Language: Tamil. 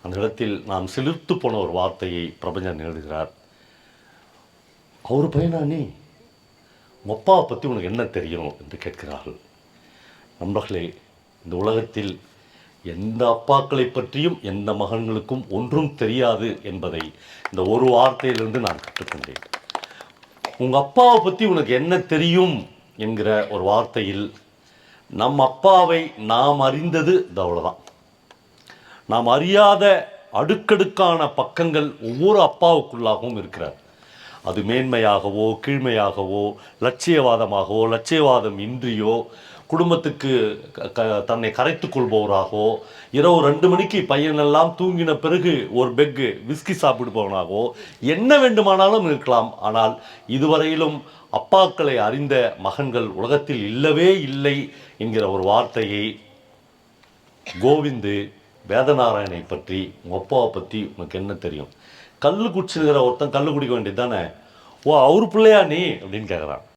அந்த இடத்தில் நாம் சிலிர்த்து போன ஒரு வார்த்தையை பிரபஞ்சன் எழுதுகிறார். அவர் பையனா நீ? உங்கள் அப்பாவை பற்றி உனக்கு என்ன தெரியும் என்று கேட்கிறார்கள். நண்பர்களே, இந்த உலகத்தில் எந்த அப்பாக்களை பற்றியும் எந்த மகன்களுக்கும் ஒன்றும் தெரியாது என்பதை இந்த ஒரு வார்த்தையிலிருந்து நான் கற்றுக்கொண்டேன். உங்கள் அப்பாவை பற்றி உனக்கு என்ன தெரியும் என்கிற ஒரு வார்த்தையில் நம் அப்பாவை நாம் அறிந்தது இது அவ்வளோதான். நாம் அறியாத அடுக்கடுக்கான பக்கங்கள் ஒவ்வொரு அப்பாவுக்குள்ளாகவும் இருக்கிறார். அது மேன்மையாகவோ கீழ்மையாகவோ லட்சியவாதமாகவோ லட்சியவாதம் இன்றியோ குடும்பத்துக்கு தன்னை கரைத்து கொள்பவராகவோ இரவு 2 மணிக்கு பையனெல்லாம் தூங்கின பிறகு ஒரு பெக்கு விஸ்கி சாப்பிடுபவனாகவோ என்ன வேண்டுமானாலும் இருக்கலாம். ஆனால் இதுவரையிலும் அப்பாக்களை அறிந்த மகன்கள் உலகத்தில் இல்லவே இல்லை என்கிற ஒரு வார்த்தையை கோவிந்து வேதநாராயணை பற்றி உங்கள் அப்பாவை பற்றி உனக்கு என்ன தெரியும்? கல் குடிச்சுங்கிற ஒருத்தன் கல் குடிக்க வேண்டியது தானே. ஓ, அவர் பிள்ளையா நீ அப்படின்னு கேட்குறான்.